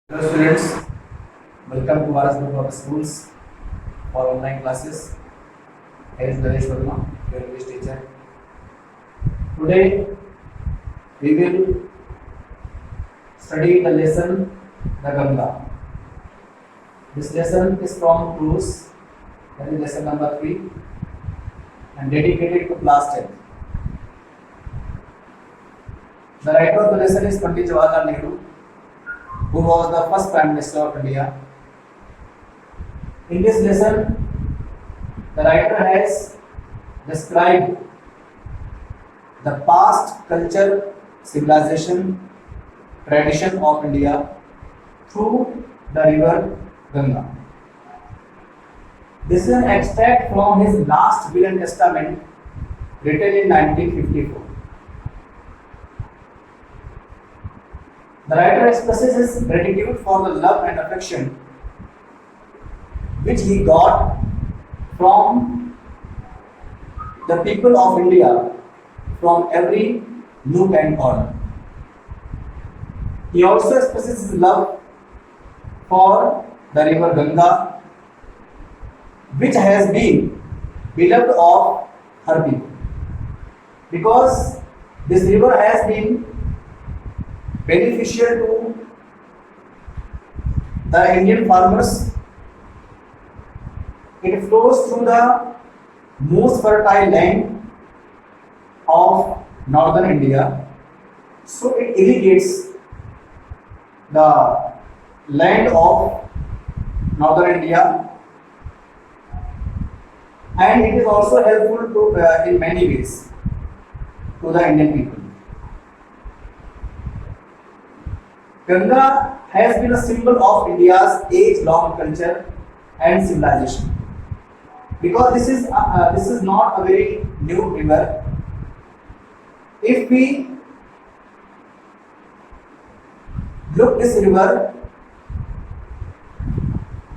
Hello students, welcome to Bharat Group of Schools for online classes. Here is Naresh Verma, your English teacher. Today we will study the lesson the Ganga. This lesson is from Cruise, that is lesson number 3 and dedicated to class 10. The writer of the lesson is Pandit Jawaharlal Nehru, who was the first Prime Minister of India. In this lesson, the writer has described the past culture, civilization, tradition of India through the river Ganga. This is an extract from his last will and testament written in 1954. The writer expresses his gratitude for the love and affection which he got from the people of India from every nook and corner. He also expresses his love for the river Ganga, which has been beloved of her people, because this river has been beneficial to the Indian farmers. It flows through the most fertile land of northern India, so it irrigates the land of northern India, and it is also helpful to in many ways to the Indian people. Ganga has been a symbol of India's age-long culture and civilization, because this is not a very new river. If we look this river,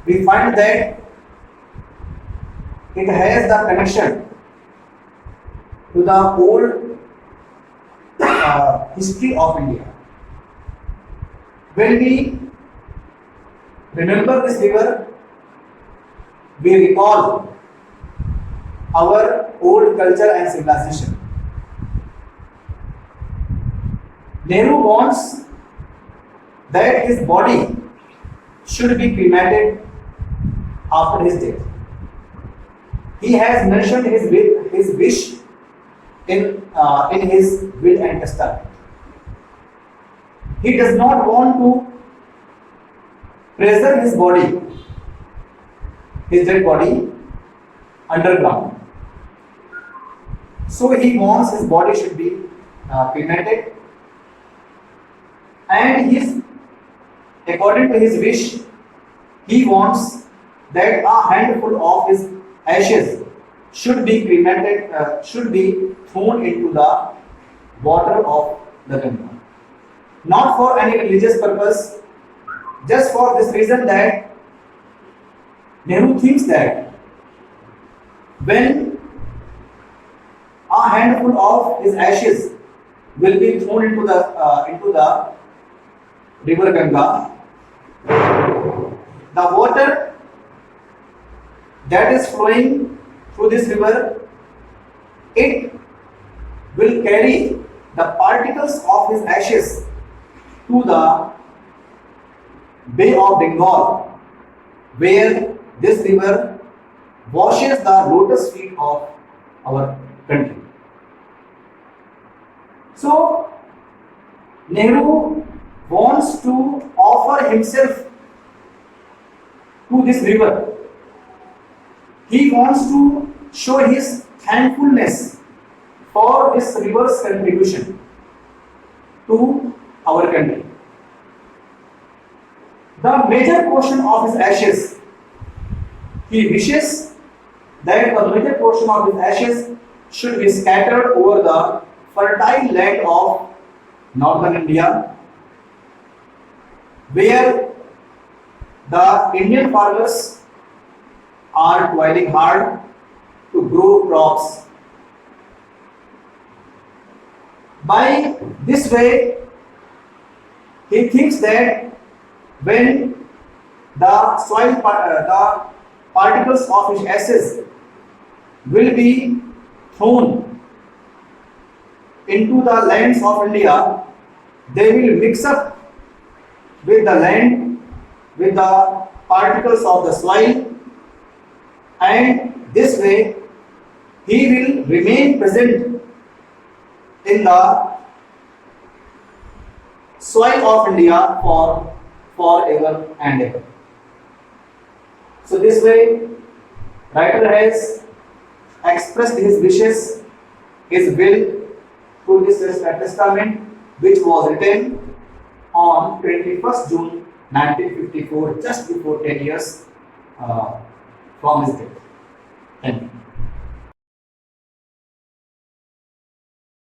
we find that it has the connection to the old history of India. When we remember this river, we recall our old culture and civilization. Nehru wants that his body should be cremated after his death. He has mentioned his wish in his will and testament. He does not want to preserve his body, his dead body, underground. So he wants his body should be cremated, and according to his wish, he wants that a handful of his ashes should be cremated, should be thrown into the water of the Ganga. Not for any religious purpose, just for this reason that Nehru thinks that when a handful of his ashes will be thrown into the river Ganga, the water that is flowing through this river, it will carry the particles of his ashes to the Bay of Bengal, where this river washes the lotus feet of our country. So Nehru wants to offer himself to this river. He wants to show his thankfulness for this river's contribution to our country. The major portion of his ashes, he wishes that a major portion of his ashes should be scattered over the fertile land of northern India, where the Indian farmers are toiling hard to grow crops. By this way, he thinks that when the the particles of his ashes will be thrown into the lands of India, they will mix up with the land, with the particles of the soil, and this way he will remain present in the soil of India for forever and ever. So this way, writer has expressed his wishes, his will to this testament, which was written on 21st June 1954, just before 10 years from his death. Thank you.